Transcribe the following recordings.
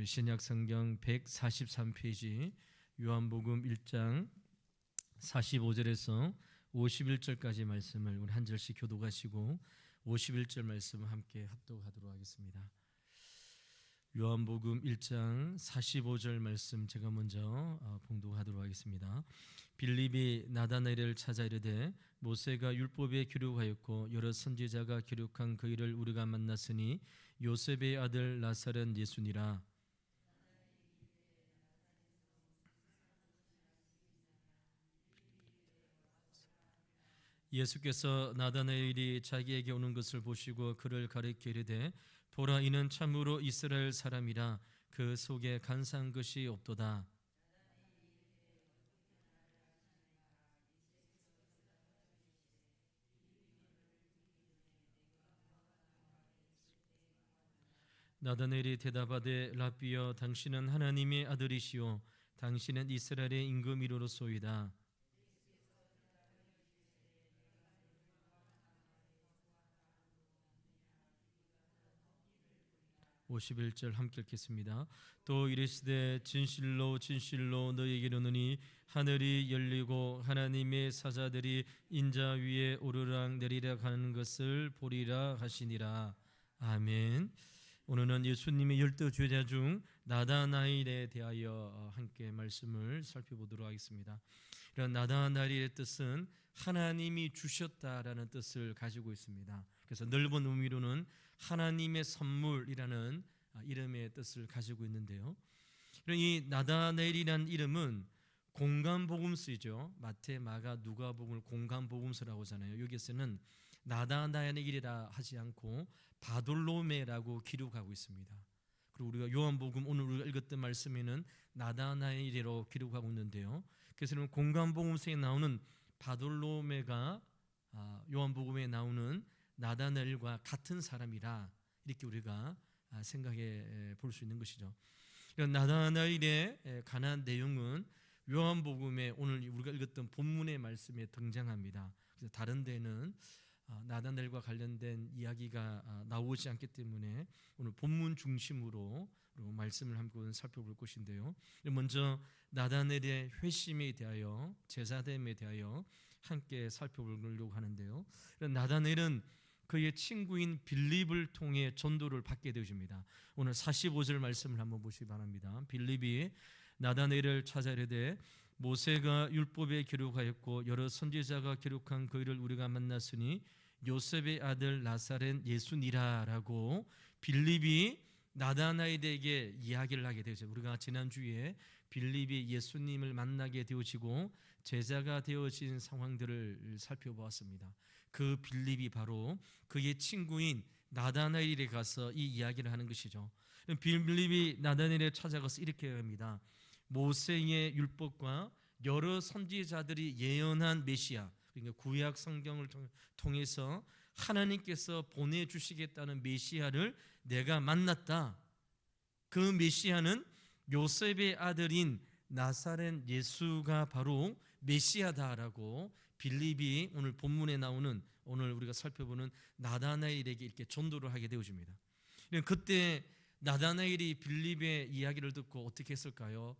우리 신약성경 143페이지 요한복음 1장 45절에서 51절까지 말씀을 우리 한 절씩 교독하시고 51절 말씀 함께 합독하도록 하겠습니다. 요한복음 1장 45절 말씀 제가 먼저 봉독하도록 하겠습니다. 빌립이 나다나엘을 찾아 이르되 모세가 율법에 기록하였고 여러 선지자가 기록한 그 일을 우리가 만났으니 요셉의 아들 나사렛 예수니라. 예수께서 나다나엘이 자기에게 오는 것을 보시고 그를 가리켜 이르되 보라, 이는 참으로 이스라엘 사람이라 그 속에 간사한 것이 없도다. 나다나엘이 대답하되 랍비여, 당신은 하나님의 아들이시오 당신은 이스라엘의 임금이로소이다. 51절 함께 읽겠습니다. 또 이르시되 진실로 진실로 너희에게 이르노니 하늘이 열리고 하나님의 사자들이 인자 위에 오르락 내리락 하는 것을 보리라 하시니라. 아멘. 오늘은 예수님의 12 제자 중 나다나엘에 대하여 함께 말씀을 살펴보도록 하겠습니다. 이런 나다나엘의 뜻은 하나님이 주셨다라는 뜻을 가지고 있습니다. 그래서 넓은 의미로는 하나님의 선물이라는 이름의 뜻을 가지고 있는데요. 이 나다나엘이라는 이름은 공간복음서이죠. 마태, 마가, 누가복음을 공간복음서라고 하잖아요. 여기서는 나다나엘의 일이라 하지 않고 바돌로메라고 기록하고 있습니다. 그리고 우리가 요한복음 오늘 우리가 읽었던 말씀에는 나다나엘이라고 기록하고 있는데요. 그래서 공간복음서에 나오는 바돌로메가 요한복음에 나오는 나다나엘과 같은 사람이라 이렇게 우리가 생각해 볼 수 있는 것이죠. 나다나엘에 관한 내용은 요한복음에 오늘 우리가 읽었던 본문의 말씀에 등장합니다. 그래서 다른 데는 나다나엘과 관련된 이야기가 나오지 않기 때문에 오늘 본문 중심으로 말씀을 한번 살펴볼 것인데요. 먼저 나다나엘의 회심에 대하여, 제사됨에 대하여 함께 살펴보려고 하는데요. 나다나엘은 그의 친구인 빌립을 통해 전도를 받게 되어집니다. 오늘 45절 말씀을 한번 보시기 바랍니다. 빌립이 나다나엘을 찾아 이르되 모세가 율법에 기록하였고 여러 선지자가 기록한 그 일을 우리가 만났으니 요셉의 아들 나사렛 예수니라라고 빌립이 나다나엘에게 이야기를 하게 되죠. 우리가 지난주에 빌립이 예수님을 만나게 되어지고 제자가 되어진 상황들을 살펴보았습니다. 그 빌립이 바로 그의 친구인 나다나엘에 가서 이 이야기를 하는 것이죠. 빌립이 나다나엘에 찾아가서 이렇게 합니다. 모세의 율법과 여러 선지자들이 예언한 메시아, 그러니까 구약 성경을 통해서 하나님께서 보내주시겠다는 메시아를 내가 만났다. 그 메시아는 요셉의 아들인 나사렛 예수가 바로 메시아다라고 빌립이 오늘 본문에 나오는, 오늘 우리가 살펴보는 나다나엘에게 이렇게 전도를 하게 되어집니다. 그때 나다나엘이 빌립의 이야기를 듣고 어떻게 했을까요?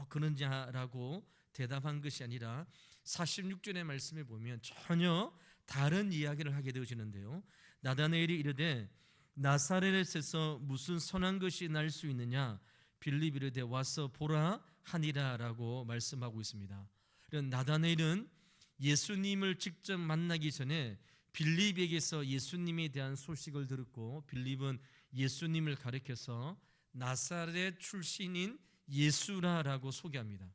그런 자라고 대답한 것이 아니라 46절의 말씀에 보면 전혀 다른 이야기를 하게 되어지는데요. 나다나엘이 이르되 나사렛에서 무슨 선한 것이 날 수 있느냐? 빌립이 이르되 와서 보라 하니라라고 말씀하고 있습니다. 나다나엘은 예수님을 직접 만나기 전에 빌립에게서 예수님에 대한 소식을 들었고 빌립은 예수님을 가리켜서 나사렛 출신인 예수라라고 소개합니다.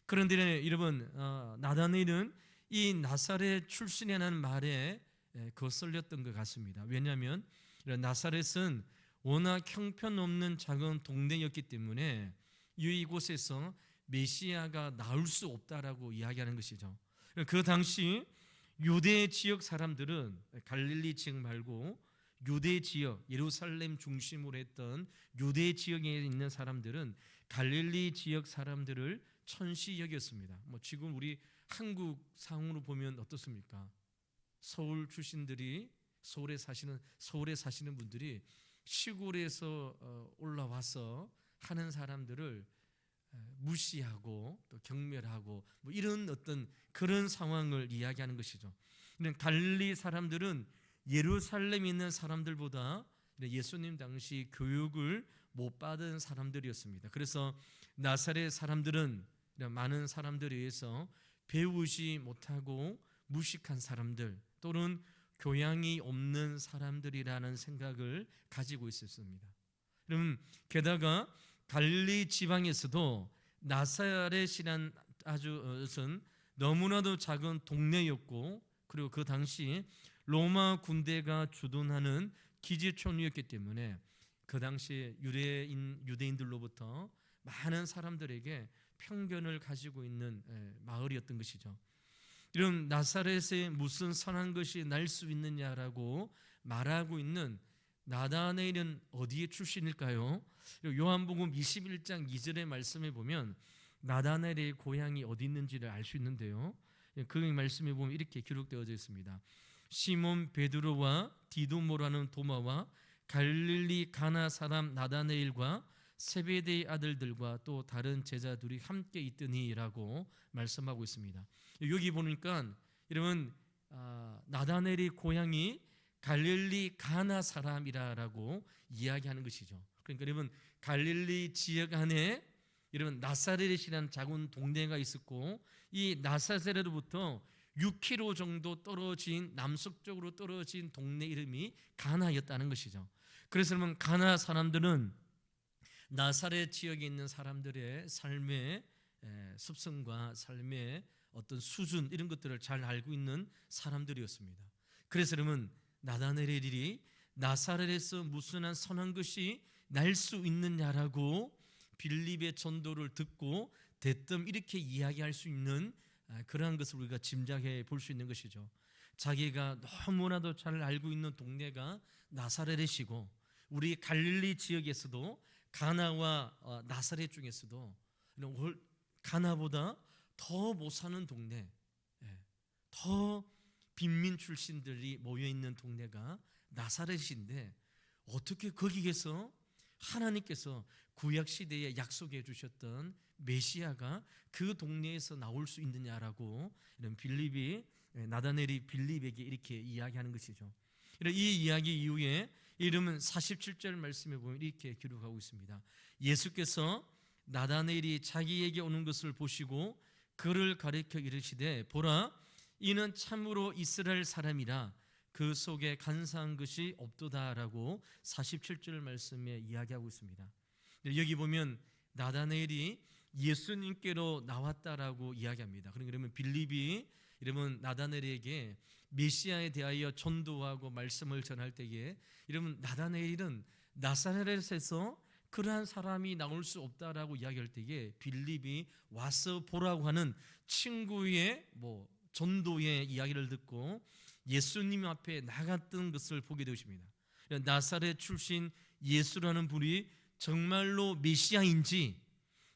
그런데 여러분, 나다나엘은 이 나사렛 출신이라는 말에 거슬렸던 것 같습니다. 왜냐하면 나사렛은 워낙 형편없는 작은 동네였기 때문에 이곳에서 메시아가 나올 수 없다라고 이야기하는 것이죠. 그 당시 유대 지역 사람들은 갈릴리 지역 말고 유대 지역, 예루살렘 중심으로 했던 유대 지역에 있는 사람들은 갈릴리 지역 사람들을 천시 여겼습니다. 지금 우리 한국 상으로 보면 어떻습니까? 서울 출신들이 서울에 사시는 분들이 시골에서 올라와서 하는 사람들을 무시하고 또 경멸하고 뭐 이런 어떤 그런 상황을 이야기하는 것이죠. 갈릴리 사람들은 예루살렘에 있는 사람들보다 예수님 당시 교육을 못 받은 사람들이었습니다. 그래서 나사렛 사람들은 많은 사람들에 의해서 배우지 못하고 무식한 사람들 또는 교양이 없는 사람들이라는 생각을 가지고 있었습니다. 그럼 게다가 갈릴리 지방에서도 나사렛이란 아주 너무나도 작은 동네였고, 그리고 그 당시 로마 군대가 주둔하는 기지촌이었기 때문에 그 당시 유대인들로부터 많은 사람들에게 편견을 가지고 있는 마을이었던 것이죠. 이런 나사렛에 무슨 선한 것이 날 수 있느냐라고 말하고 있는 나다나엘은 어디의 출신일까요? 요한복음 21장 2절의 말씀에 보면 나다나엘의 고향이 어디 있는지를 알 수 있는데요, 그 말씀에 보면 이렇게 기록되어져 있습니다. 시몬 베드로와 디두모라는 도마와 갈릴리 가나 사람 나다나엘과 세베대의 아들들과 또 다른 제자들이 함께 있더니라고 말씀하고 있습니다. 여기 보니까 여러분 나다나엘의 고향이 갈릴리 가나 사람이라고 이야기하는 것이죠. 그러니까 여러분 갈릴리 지역 안에 여러분 나사렛이라는 작은 동네가 있었고, 이 나사렛으로부터 6km 정도 떨어진 남서쪽으로 떨어진 동네 이름이 가나였다는 것이죠. 그래서 여러분 가나 사람들은 나사렛 지역에 있는 사람들의 삶의 습성과 삶의 어떤 수준 이런 것들을 잘 알고 있는 사람들이었습니다. 그래서 여러분 나다나엘이 나사렛에서 무슨 한 선한 것이 날 수 있느냐라고 빌립의 전도를 듣고 대뜸 이렇게 이야기할 수 있는 그러한 것을 우리가 짐작해 볼 수 있는 것이죠. 자기가 너무나도 잘 알고 있는 동네가 나사렛이고, 우리 갈릴리 지역에서도 가나와 나사렛 중에서도 가나보다 더 못 사는 동네, 더 빈민 출신들이 모여있는 동네가 나사렛인데 어떻게 거기에서 하나님께서 구약시대에 약속해 주셨던 메시아가 그 동네에서 나올 수 있느냐라고 이런 빌립이 나다나엘이 빌립에게 이렇게 이야기하는 것이죠. 이 이야기 이후에 이름은 47절 말씀에 보면 이렇게 기록하고 있습니다. 예수께서 나다나엘이 자기에게 오는 것을 보시고 그를 가리켜 이르시되 보라 이는 참으로 이스라엘 사람이라 그 속에 간사한 것이 없도다라고 47절 말씀에 이야기하고 있습니다. 여기 보면 나다나엘이 예수님께로 나왔다라고 이야기합니다. 그러면 빌립이 이러면 나다나엘에게 메시아에 대하여 전도하고 말씀을 전할 때에 이러면 나다나엘은 나사렛에서 그러한 사람이 나올 수 없다라고 이야기할 때에 빌립이 와서 보라고 하는 친구의 전도의 이야기를 듣고 예수님 앞에 나갔던 것을 보게 되십니다. 나사렛 출신 예수라는 분이 정말로 메시아인지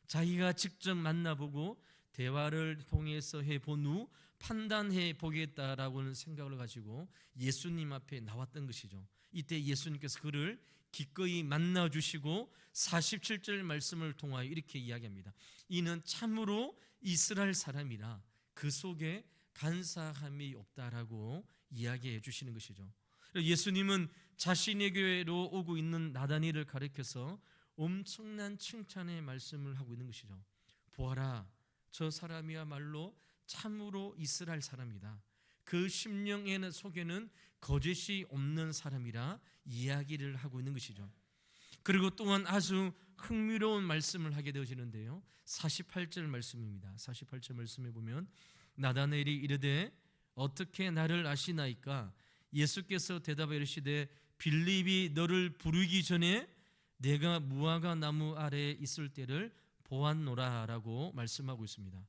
자기가 직접 만나보고 대화를 통해서 해본 후 판단해 보겠다라고는 생각을 가지고 예수님 앞에 나왔던 것이죠. 이때 예수님께서 그를 기꺼이 만나주시고 47절 말씀을 통하여 이렇게 이야기합니다. 이는 참으로 이스라엘 사람이라 그 속에 간사함이 없다라고 이야기해 주시는 것이죠. 예수님은 자신의 교회로 오고 있는 나다나엘을 가리켜서 엄청난 칭찬의 말씀을 하고 있는 것이죠. 보아라, 저 사람이야말로 참으로 이스라엘 사람이다. 그 심령에는 속에는 거짓이 없는 사람이라 이야기를 하고 있는 것이죠. 그리고 또한 아주 흥미로운 말씀을 하게 되어지는데요, 48절 말씀입니다. 48절 말씀에 보면 나다나엘이 이르되 어떻게 나를 아시나이까? 예수께서 대답하여 이르시되 빌립이 너를 부르기 전에 내가 무화과 나무 아래에 있을 때를 보았노라라고 말씀하고 있습니다.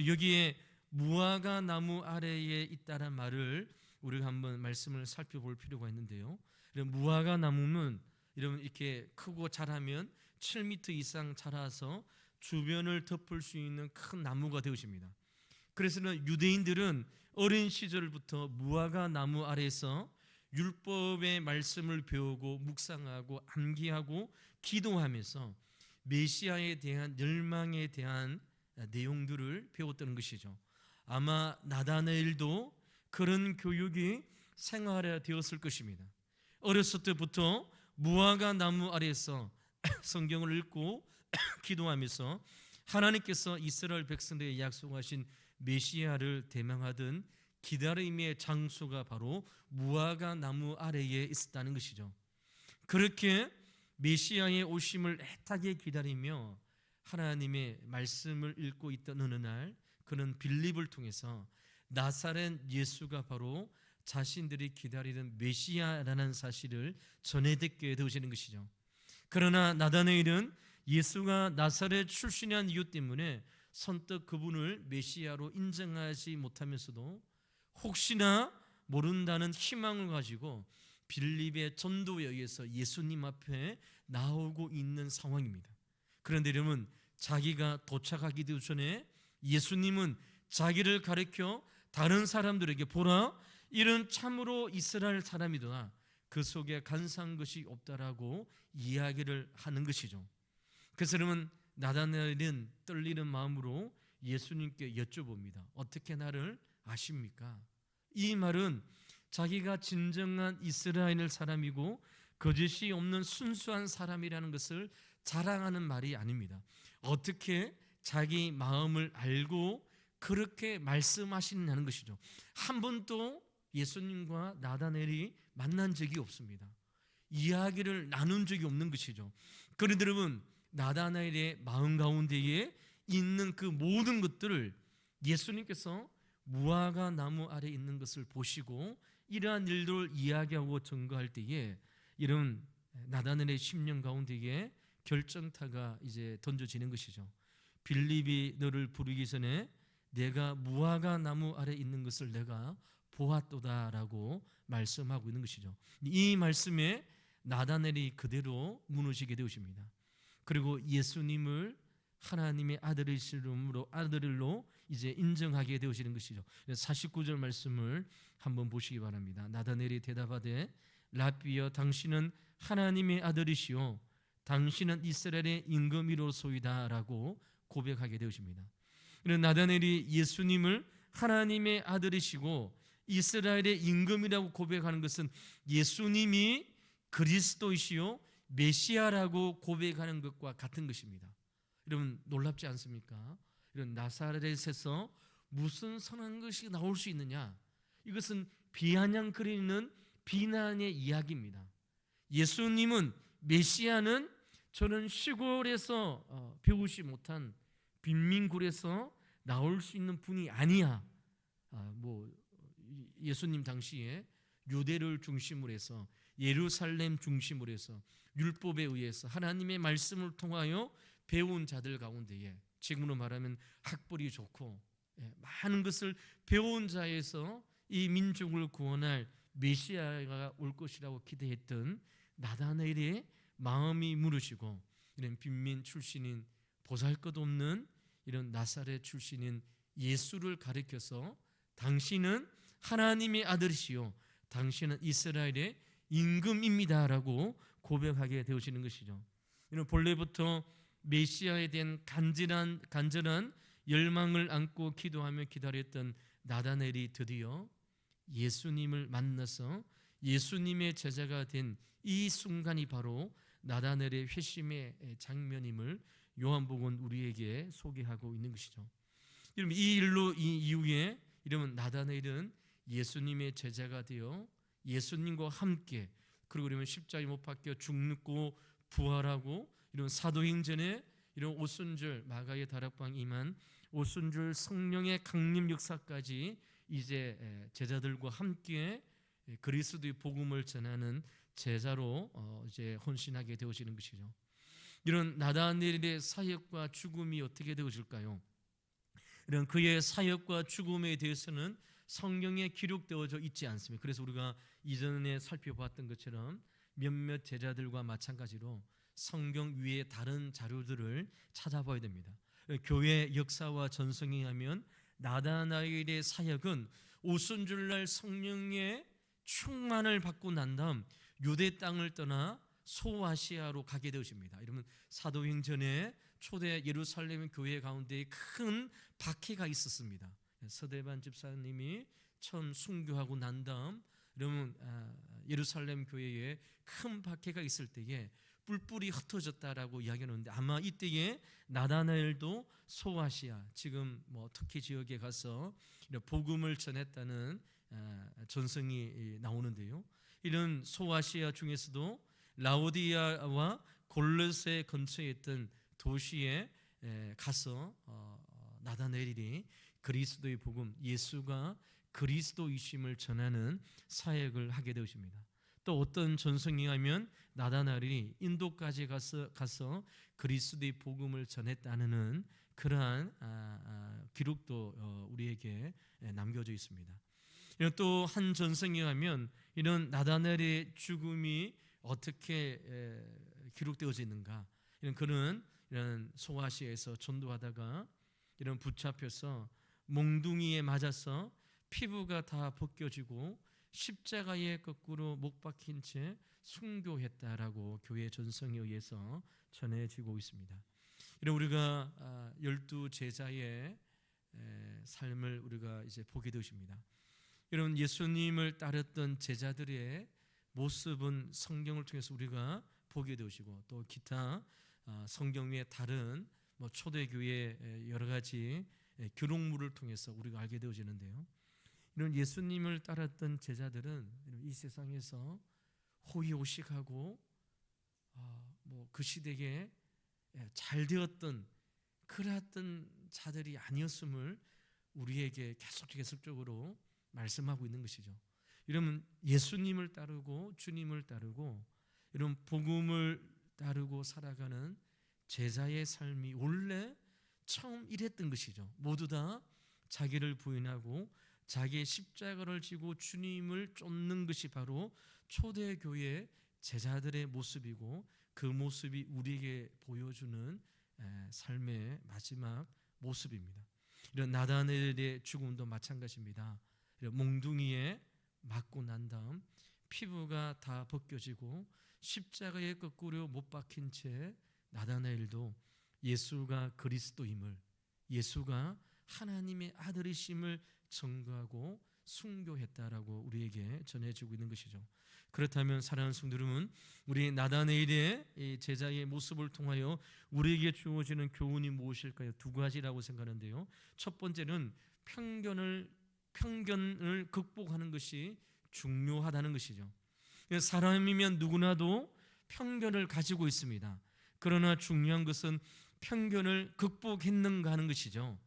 여기에 무화과 나무 아래에 있다는 말을 우리가 한번 말씀을 살펴볼 필요가 있는데요, 무화과 나무는 이렇게 크고 자라면 7m 이상 자라서 주변을 덮을 수 있는 큰 나무가 되어집니다. 그래서 유대인들은 어린 시절부터 무화과 나무 아래에서 율법의 말씀을 배우고 묵상하고 암기하고 기도하면서 메시아에 대한 열망에 대한 내용들을 배웠다는 것이죠. 아마 나다나엘도 그런 교육이 생활화되었을 것입니다. 어렸을 때부터 무화과 나무 아래에서 성경을 읽고 기도하면서 하나님께서 이스라엘 백성들에게 약속하신 메시아를 대망하던 기다림의 장소가 바로 무화과 나무 아래에 있었다는 것이죠. 그렇게 메시아의 오심을 애타게 기다리며 하나님의 말씀을 읽고 있던 어느 날 그는 빌립을 통해서 나사렛 예수가 바로 자신들이 기다리던 메시아라는 사실을 전해 듣게 되어지는 것이죠. 그러나 나다나엘은 예수가 나사렛 출신이라는 이유 때문에 선뜻 그분을 메시아로 인정하지 못하면서도 혹시나 모른다는 희망을 가지고 빌립의 전도에 의해서 예수님 앞에 나오고 있는 상황입니다. 그런데 여러분, 자기가 도착하기도 전에 예수님은 자기를 가리켜 다른 사람들에게 보라, 이런 참으로 이스라엘 사람이더라, 그 속에 간사한 것이 없다라고 이야기를 하는 것이죠. 그래서 여러분, 나다나엘은 떨리는 마음으로 예수님께 여쭤봅니다. 어떻게 나를 아십니까? 이 말은 자기가 진정한 이스라엘 사람이고 거짓이 없는 순수한 사람이라는 것을 자랑하는 말이 아닙니다. 어떻게 자기 마음을 알고 그렇게 말씀하시느냐는 것이죠. 한 번도 예수님과 나다나엘이 만난 적이 없습니다. 이야기를 나눈 적이 없는 것이죠. 그런데 여러분, 나다나엘의 마음 가운데에 있는 그 모든 것들을 예수님께서 무화과 나무 아래 있는 것을 보시고 이러한 일들을 이야기하고 증거할 때에 이런 나다나엘의 심령 가운데에 결정타가 이제 던져지는 것이죠. 빌립이 너를 부르기 전에 내가 무화과 나무 아래 있는 것을 내가 보았도다라고 말씀하고 있는 것이죠. 이 말씀에 나다나엘이 그대로 무너지게 되십니다. 그리고 예수님을 하나님의 아들로 이제 인정하게 되어지는 것이죠. 49절 말씀을 한번 보시기 바랍니다. 나다나엘이 대답하되 라비여, 당신은 하나님의 아들이시오, 당신은 이스라엘의 임금이로소이다라고 고백하게 되어집니다. 나다나엘이 예수님을 하나님의 아들이시고 이스라엘의 임금이라고 고백하는 것은 예수님이 그리스도이시요 메시아라고 고백하는 것과 같은 것입니다. 여러분, 놀랍지 않습니까? 이런 나사렛에서 무슨 선한 것이 나올 수 있느냐? 이것은 비아냥거리는 비난의 이야기입니다. 예수님은, 메시아는 저는 시골에서 배우지 못한 빈민굴에서 나올 수 있는 분이 아니야. 예수님 당시에 유대를 중심으로 해서 예루살렘 중심으로 해서 율법에 의해서 하나님의 말씀을 통하여 배운 자들 가운데에, 지금으로 말하면 학벌이 좋고 많은 것을 배운 자에서 이 민족을 구원할 메시아가 올 것이라고 기대했던 나다나엘의 마음이 무너지고 이런 빈민 출신인 보잘것없는 이런 나사렛 출신인 예수를 가리켜서 당신은 하나님의 아들이시요 당신은 이스라엘의 임금입니다라고 고백하게 되어지는 것이죠. 이런 본래부터 메시아에 대한 간절한 열망을 안고 기도하며 기다렸던 나다나엘이 드디어 예수님을 만나서 예수님의 제자가 된 이 순간이 바로 나다나엘의 회심의 장면임을 요한복음은 우리에게 소개하고 있는 것이죠. 여러분, 이 일로 이 이후에 이러면 나다나엘은 예수님의 제자가 되어 예수님과 함께, 그리고 그러면 십자가에 못 박혀 죽고 부활하고 이런 사도행전에 이런 오순절 마가의 다락방 임한 오순절 성령의 강림 역사까지 이제 제자들과 함께 그리스도의 복음을 전하는 제자로 이제 헌신하게 되어지는 것이죠. 이런 나다나엘의 사역과 죽음이 어떻게 되어질까요? 이런 그의 사역과 죽음에 대해서는 성경에 기록되어져 있지 않습니다. 그래서 우리가 이전에 살펴봤던 것처럼 몇몇 제자들과 마찬가지로 성경 위에 다른 자료들을 찾아봐야 됩니다. 교회 역사와 전성에 의하면 나다나엘의 사역은 오순절날 성령의 충만을 받고 난 다음 유대 땅을 떠나 소아시아로 가게 되십니다. 여러분, 사도행전에 초대 예루살렘 교회 가운데 큰 박해가 있었습니다. 서대반 집사님이 처음 순교하고 난 다음 여러분 예루살렘 교회에 큰 박해가 있을 때에 뿔뿔이 흩어졌다라고 이야기하는데, 아마 이때에 나다나엘도 소아시아, 지금 뭐 터키 지역에 가서 복음을 전했다는 전승이 나오는데요. 이런 소아시아 중에서도 라오디아와 골로새 근처에 있던 도시에 가서 나다나엘이 그리스도의 복음, 예수가 그리스도이심을 전하는 사역을 하게 되십니다. 또 어떤 전승이 하면 나다나엘이 인도까지 가서 그리스도의 복음을 전했다는 그러한 기록도 우리에게 남겨져 있습니다. 또 한 전승에 하면 이런 나다나엘의 죽음이 어떻게 기록되어져 있는가, 이런 소아시아에서 전도하다가 이런 붙잡혀서 몽둥이에 맞아서 피부가 다 벗겨지고 십자가에 거꾸로 못 박힌 채 순교했다라고 교회 전성에 의해서 전해지고 있습니다. 이런 우리가 12 제자의 삶을 우리가 이제 보게 되십니다. 여러분, 예수님을 따랐던 제자들의 모습은 성경을 통해서 우리가 보게 되시고, 또 기타 성경 외에 다른 초대교회 여러 가지 기록물을 통해서 우리가 알게 되어지는데요. 이런 예수님을 따랐던 제자들은 이 세상에서 호의호식하고 그 시대에 잘 되었던 그러했던 자들이 아니었음을 우리에게 계속적으로 말씀하고 있는 것이죠. 이러면 예수님을 따르고 주님을 따르고 이런 복음을 따르고 살아가는 제자의 삶이 원래 처음 이랬던 것이죠. 모두 다 자기를 부인하고 자기의 십자가를 지고 주님을 쫓는 것이 바로 초대교회 제자들의 모습이고, 그 모습이 우리에게 보여주는 삶의 마지막 모습입니다. 이런 나다나엘의 죽음도 마찬가지입니다. 이런 몽둥이에 맞고 난 다음 피부가 다 벗겨지고 십자가에 거꾸로 못 박힌 채 나다나엘도 예수가 그리스도임을, 예수가 하나님의 아들이심을 증거하고 순교했다라고 우리에게 전해주고 있는 것이죠. 그렇다면 사랑하는 성도 여러분, 우리 나다나엘의 제자의 모습을 통하여 우리에게 주어지는 교훈이 무엇일까요? 두 가지라고 생각하는데요. 첫 번째는 편견을 극복하는 것이 중요하다는 것이죠. 사람이면 누구나도 편견을 가지고 있습니다. 그러나 중요한 것은 편견을 극복했는가 하는 것이죠.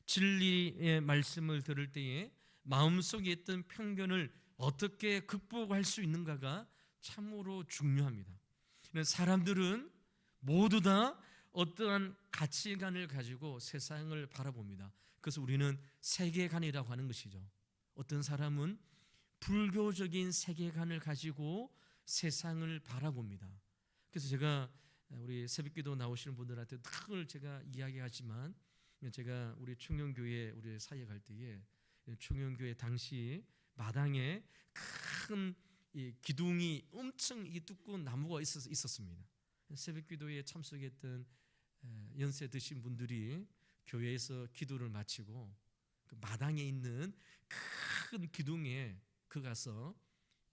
진리의 말씀을 들을 때에 마음속에 있던 편견을 어떻게 극복할 수 있는가가 참으로 중요합니다. 사람들은 모두 다 어떠한 가치관을 가지고 세상을 바라봅니다. 그래서 우리는 세계관이라고 하는 것이죠. 어떤 사람은 불교적인 세계관을 가지고 세상을 바라봅니다. 그래서 제가 우리 새벽기도 나오시는 분들한테 늘 제가 이야기하지만, 제가 우리 충영교회 우리 사역할 갈 때에 충영교회 당시 마당에 큰 기둥이 엄청 두꺼운 나무가 있었습니다. 새벽기도에 참석했던 연세 드신 분들이 교회에서 기도를 마치고 그 마당에 있는 큰 기둥에 가서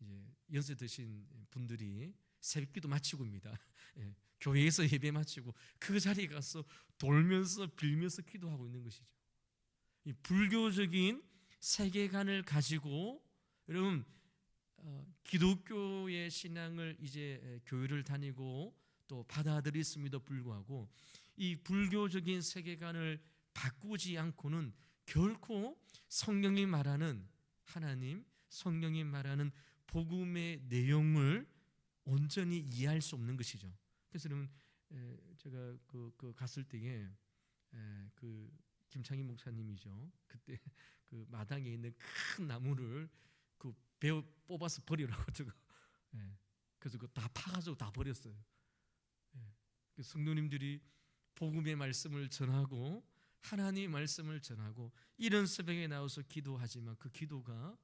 이제 연세 드신 분들이 새벽기도 마치고입니다. 교회에서 예배 마치고 그 자리에 가서 돌면서 빌면서 기도하고 있는 것이죠. 이 불교적인 세계관을 가지고 여러분 기독교의 신앙을 이제 교회를 다니고 또 받아들였음에도 불구하고 이 불교적인 세계관을 바꾸지 않고는 결코 성경이 말하는 하나님, 성경이 말하는 복음의 내용을 온전히 이해할 수 없는 것이죠. 그래서 여러분 제가 그 갔을 때에 그 김창희 목사님이죠. 그때 그 마당에 있는 큰 나무를 그 베어 뽑아서 버리라고 저거. 그래서 그 다 파가지고 다 버렸어요. 그 성도님들이 복음의 말씀을 전하고 하나님의 말씀을 전하고 이런 새벽에 나와서 기도하지만 그 기도가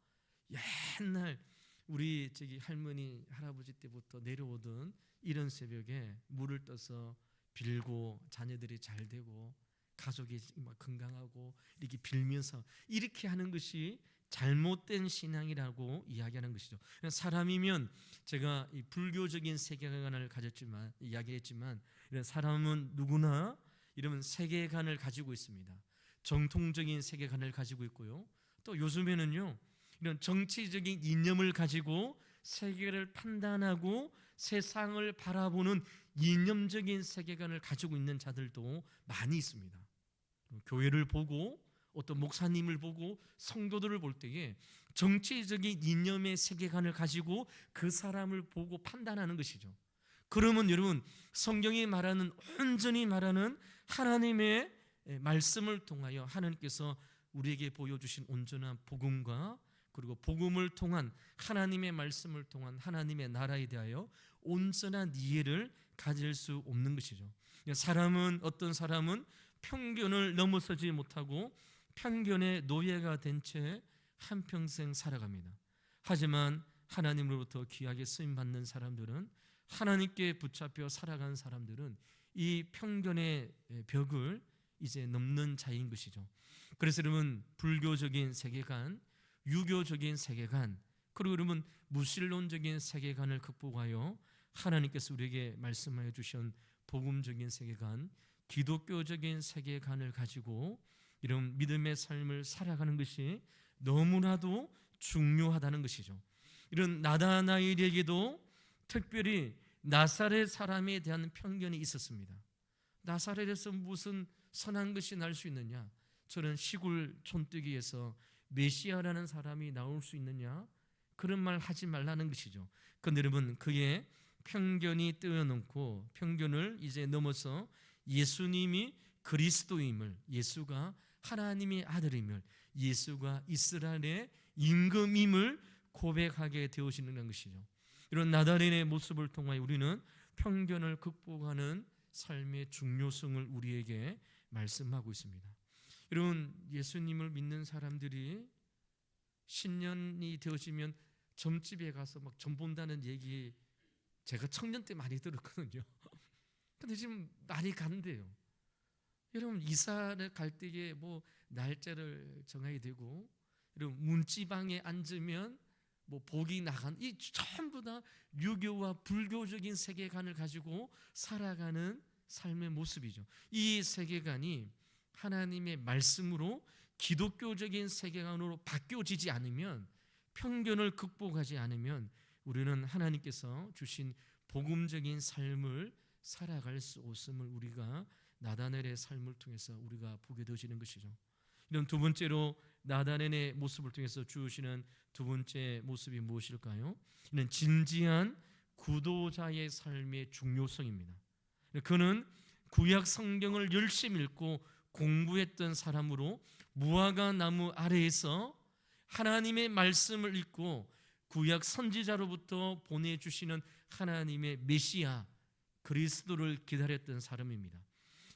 옛날 우리 할머니 할아버지 때부터 내려오던 이런 새벽에 물을 떠서 빌고 자녀들이 잘 되고 가족이 막 건강하고 이렇게 빌면서 이렇게 하는 것이 잘못된 신앙이라고 이야기하는 것이죠. 사람이면 제가 이 불교적인 세계관을 가졌지만 이야기했지만 이런 사람은 누구나 이런 세계관을 가지고 있습니다. 정통적인 세계관을 가지고 있고요. 또 요즘에는요 이런 정치적인 이념을 가지고 세계를 판단하고 세상을 바라보는 이념적인 세계관을 가지고 있는 자들도 많이 있습니다. 교회를 보고 어떤 목사님을 보고 성도들을 볼 때에 정치적인 이념의 세계관을 가지고 그 사람을 보고 판단하는 것이죠. 그러면 여러분 성경이 말하는 온전히 말하는 하나님의 말씀을 통하여 하나님께서 우리에게 보여주신 온전한 복음과 그리고 복음을 통한 하나님의 말씀을 통한 하나님의 나라에 대하여 온전한 이해를 가질 수 없는 것이죠. 어떤 사람은 편견을 넘어서지 못하고 편견의 노예가 된 채 한평생 살아갑니다. 하지만 하나님으로부터 귀하게 쓰임받는 사람들은 하나님께 붙잡혀 살아간 사람들은 이 편견의 벽을 이제 넘는 자인 것이죠. 그래서 여러분 불교적인 세계관, 유교적인 세계관, 그리고 여러분 무신론적인 세계관을 극복하여 하나님께서 우리에게 말씀하여 주신 복음적인 세계관, 기독교적인 세계관을 가지고 이런 믿음의 삶을 살아가는 것이 너무나도 중요하다는 것이죠. 이런 나다나엘에게도 특별히 나사렛 사람에 대한 편견이 있었습니다. 나사렛에서 무슨 선한 것이 날 수 있느냐? 저런 시골 촌뜨기에서 메시아라는 사람이 나올 수 있느냐? 그런 말 하지 말라는 것이죠. 그런데 여러분 그의 편견이 뛰어넘고 편견을 이제 넘어서 예수님이 그리스도임을, 예수가 하나님의 아들임을, 예수가 이스라엘의 임금임을 고백하게 되어지는 것이죠. 이런 나다렛의 모습을 통하여 우리는 편견을 극복하는 삶의 중요성을 우리에게 말씀하고 있습니다. 여러분 예수님을 믿는 사람들이 신년이 되어지면 점집에 가서 막 점 본다는 얘기 제가 청년 때 많이 들었거든요. 근데 지금 많이 간대요. 여러분 이사를 갈 때에 뭐 날짜를 정해야 되고, 여러분 문지방에 앉으면 뭐 복이 나간, 이 전부 다 유교와 불교적인 세계관을 가지고 살아가는 삶의 모습이죠. 이 세계관이 하나님의 말씀으로 기독교적인 세계관으로 바뀌어지지 않으면, 편견을 극복하지 않으면 우리는 하나님께서 주신 복음적인 삶을 살아갈 수 없음을 우리가 나다넬의 삶을 통해서 우리가 보게 되어지는 것이죠. 이런 두 번째로 나다넬의 모습을 통해서 주시는 두 번째 모습이 무엇일까요? 이는 진지한 구도자의 삶의 중요성입니다. 그는 구약 성경을 열심히 읽고 공부했던 사람으로 무화과 나무 아래에서 하나님의 말씀을 읽고 구약 선지자로부터 보내주시는 하나님의 메시아 그리스도를 기다렸던 사람입니다.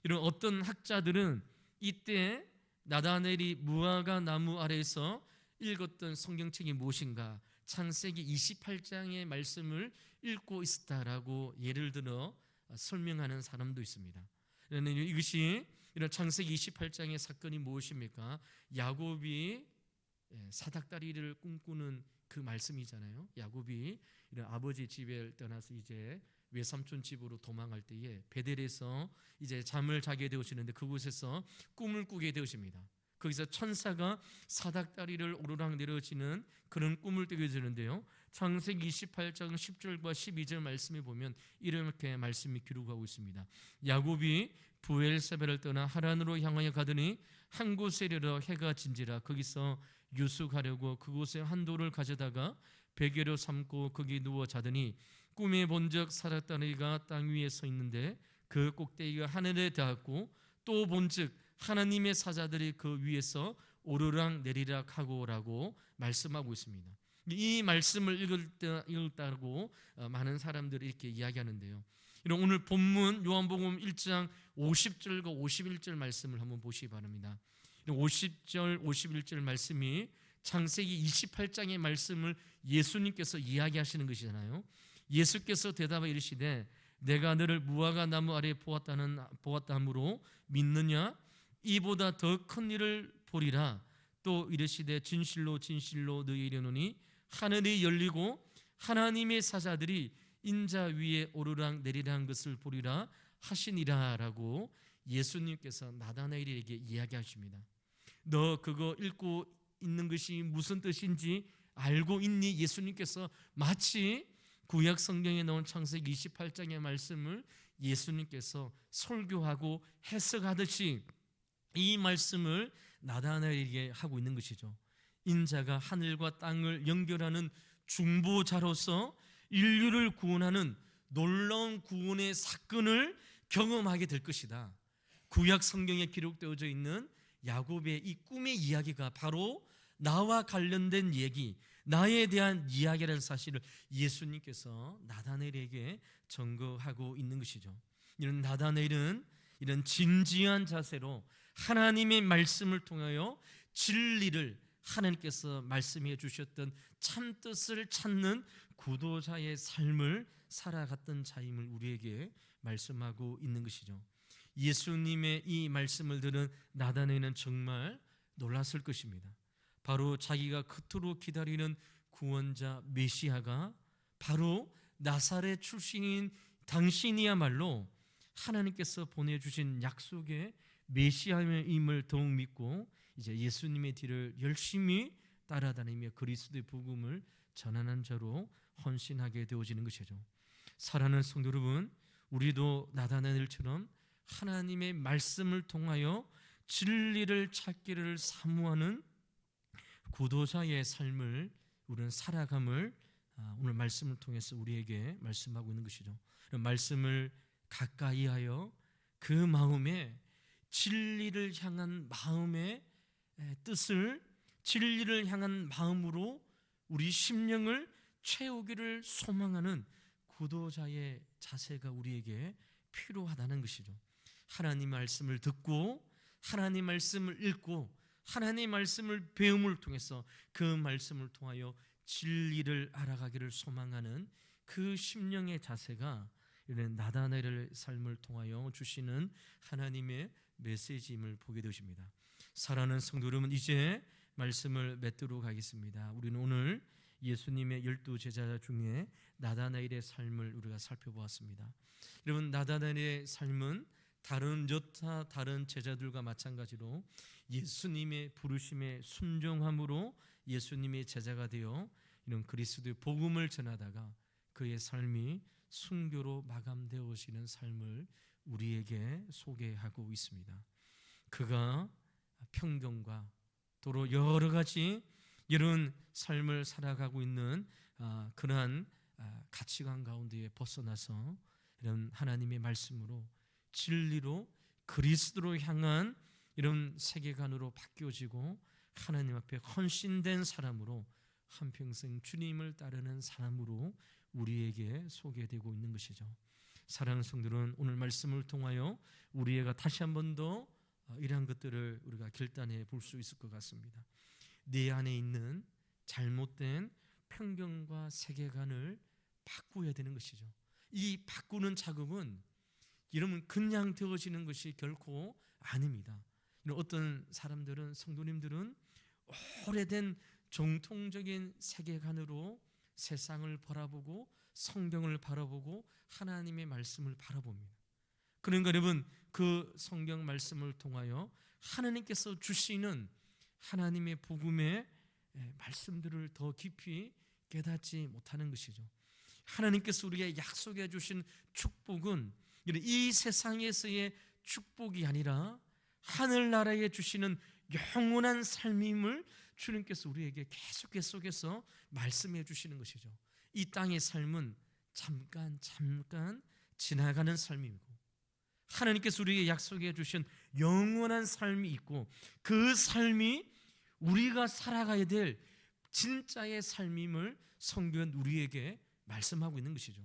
이런 어떤 학자들은 이때 나다넬이 무화과 나무 아래에서 읽었던 성경책이 무엇인가, 창세기 28장의 말씀을 읽고 있었다라고 예를 들어 설명하는 사람도 있습니다. 이것이 이런 창세기 28장의 사건이 무엇입니까? 야곱이 사닥다리를 꿈꾸는 그 말씀이잖아요. 야곱이 이런 아버지 집을 떠나서 이제 외삼촌 집으로 도망할 때에 베델에서 이제 잠을 자게 되어지는데 그곳에서 꿈을 꾸게 되어집니다. 거기서 천사가 사닥다리를 오르락 내려지는 그런 꿈을 꾸게 되는데요. 창세기 28장 10절과 12절 말씀에 보면 이렇게 말씀이 기록하고 있습니다. 야곱이 부엘세바를 떠나 하란으로 향하여 가더니 한 곳에 이르러 해가 진지라 거기서 유숙하려고 그곳에 한 돌을 가져다가 베개로 삼고 거기 누워 자더니 꿈에 본적 사닥다리가 땅 위에 서 있는데 그 꼭대기가 하늘에 닿았고 또 본즉 하나님의 사자들이 그 위에서 오르락 내리락 하고라고 말씀하고 있습니다. 이 말씀을 읽었다고 많은 사람들이 이렇게 이야기하는데요. 이런 오늘 본문 요한복음 1장 50절과 51절 말씀을 한번 보시기 바랍니다. 50절 51절 말씀이 창세기 28장의 말씀을 예수님께서 이야기하시는 것이잖아요. 예수께서 대답하여 이르시되 내가 너를 무화과 나무 아래 보았다 함으로 믿느냐? 이보다 더 큰 일을 보리라. 또 이르시되 진실로 진실로 너희에게 이르노니 하늘이 열리고 하나님의 사자들이 인자 위에 오르락 내리락 것을 보리라 하시니라라고 예수님께서 나다나엘에게 이야기하십니다. 너 그거 읽고 있는 것이 무슨 뜻인지 알고 있니? 예수님께서 마치 구약 성경에 나온 창세기 28장의 말씀을 예수님께서 설교하고 해석하듯이 이 말씀을 나다나엘에게 하고 있는 것이죠. 인자가 하늘과 땅을 연결하는 중보자로서 인류를 구원하는 놀라운 구원의 사건을 경험하게 될 것이다. 구약 성경에 기록되어져 있는 야곱의 이 꿈의 이야기가 바로 나와 관련된 얘기, 나에 대한 이야기라는 사실을 예수님께서 나다나엘에게 증거하고 있는 것이죠. 이런 나다나엘은 이런 진지한 자세로 하나님의 말씀을 통하여 진리를, 하나님께서 말씀해 주셨던 참뜻을 찾는 구도자의 삶을 살아갔던 자임을 우리에게 말씀하고 있는 것이죠. 예수님의 이 말씀을 들은 나다나엘은 정말 놀랐을 것입니다. 바로 자기가 그토록 기다리는 구원자 메시아가 바로 나사렛 출신인 당신이야말로 하나님께서 보내주신 약속의 메시아임을 더욱 믿고 이제 예수님의 뒤를 열심히 따라다니며 그리스도의 복음을 전하는 자로 헌신하게 되어지는 것이죠. 사랑하는 성도 여러분, 우리도 나다나엘처럼 하나님의 말씀을 통하여 진리를 찾기를 사모하는 구도자의 삶을 우리는 살아감을 오늘 말씀을 통해서 우리에게 말씀하고 있는 것이죠. 말씀을 가까이하여 그 마음에 진리를 향한 마음의 뜻을, 진리를 향한 마음으로 우리 심령을 채우기를 소망하는 구도자의 자세가 우리에게 필요하다는 것이죠. 하나님 말씀을 듣고 하나님 말씀을 읽고 하나님 말씀을 배움을 통해서 그 말씀을 통하여 진리를 알아가기를 소망하는 그 심령의 자세가 이런 나다나엘의 삶을 통하여 주시는 하나님의 메시지임을 보게 되십니다. 사랑하는 성도 여러분, 이제 말씀을 맺도록 하겠습니다. 우리는 오늘 예수님의 12제자 중에 나다나엘의 삶을 우리가 살펴보았습니다. 여러분, 나다나엘의 삶은 다른 제자들과 마찬가지로 예수님의 부르심에 순종함으로 예수님의 제자가 되어 이런 그리스도의 복음을 전하다가 그의 삶이 순교로 마감되어지는 삶을 우리에게 소개하고 있습니다. 그가 편견과 또로 여러 가지 이런 삶을 살아가고 있는 그러한 가치관 가운데 벗어나서 이런 하나님의 말씀으로 진리로 그리스도로 향한 이런 세계관으로 바뀌어지고 하나님 앞에 헌신된 사람으로 한평생 주님을 따르는 사람으로 우리에게 소개되고 있는 것이죠. 사랑하는 성도들은 오늘 말씀을 통하여 우리가 다시 한 번 더 이러한 것들을 우리가 결단해 볼 수 있을 것 같습니다. 내 안에 있는 잘못된 편견과 세계관을 바꾸어야 되는 것이죠. 이 바꾸는 작업은 여러분 그냥 되어지는 것이 결코 아닙니다. 어떤 사람들은, 성도님들은 오래된 정통적인 세계관으로 세상을 바라보고 성경을 바라보고 하나님의 말씀을 바라봅니다. 그러니까 여러분 그 성경 말씀을 통하여 하나님께서 주시는 하나님의 복음의 말씀들을 더 깊이 깨닫지 못하는 것이죠. 하나님께서 우리에게 약속해 주신 축복은 이 세상에서의 축복이 아니라 하늘나라에 주시는 영원한 삶임을 주님께서 우리에게 계속해서 말씀해 주시는 것이죠. 이 땅의 삶은 잠깐 지나가는 삶이고 하나님께서 우리에게 약속해 주신 영원한 삶이 있고 그 삶이 우리가 살아가야 될 진짜의 삶임을 성경은 우리에게 말씀하고 있는 것이죠.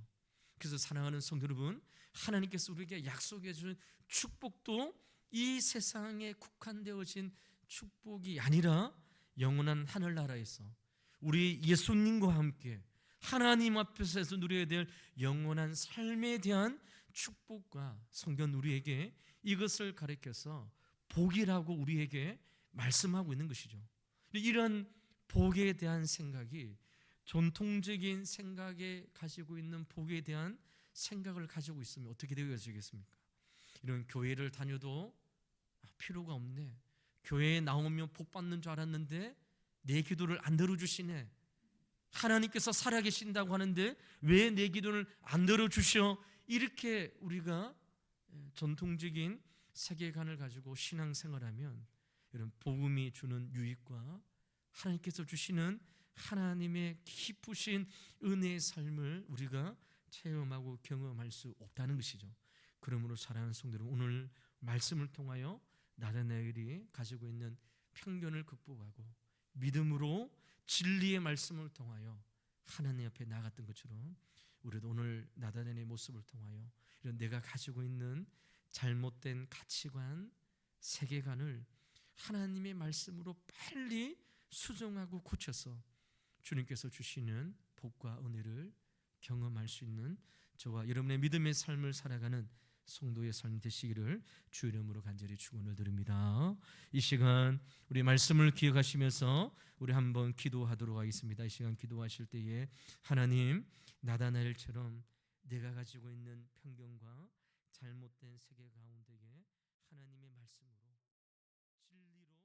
그래서 사랑하는 성도 여러분, 하나님께서 우리에게 약속해 주신 축복도 이 세상에 국한되어진 축복이 아니라 영원한 하늘나라에서 우리 예수님과 함께 하나님 앞에서 누려야 될 영원한 삶에 대한 축복과 성경 우리에게 이것을 가르쳐서 복이라고 우리에게 말씀하고 있는 것이죠. 이런 복에 대한 생각이 전통적인 생각에 가지고 있는 복에 대한 생각을 가지고 있으면 어떻게 되어지겠습니까? 이런 교회를 다녀도 필요가 없네, 교회에 나오면 복 받는 줄 알았는데 내 기도를 안 들어주시네, 하나님께서 살아계신다고 하는데 왜 내 기도를 안 들어주셔, 이렇게 우리가 전통적인 세계관을 가지고 신앙생활하면 이런 복음이 주는 유익과 하나님께서 주시는 하나님의 기쁘신 은혜의 삶을 우리가 체험하고 경험할 수 없다는 것이죠. 그러므로 사랑하는 성도 여러분, 오늘 말씀을 통하여 나다나엘이 가지고 있는 편견을 극복하고 믿음으로 진리의 말씀을 통하여 하나님 앞에 나갔던 것처럼 우리도 오늘 나다나엘의 모습을 통하여 이런 내가 가지고 있는 잘못된 가치관, 세계관을 하나님의 말씀으로 빨리 수정하고 고쳐서 주님께서 주시는 복과 은혜를 경험할 수 있는 저와 여러분의 믿음의 삶을 살아가는 성도의 삶 되시기를 주 이름으로 간절히 축원을 드립니다. 이 시간 우리 말씀을 기억하시면서 우리 한번 기도하도록 하겠습니다. 이 시간 기도하실 때에 하나님, 나다나엘처럼 내가 가지고 있는 편견과 잘못된 세계 가운데에 하나님의 말씀으로 진리로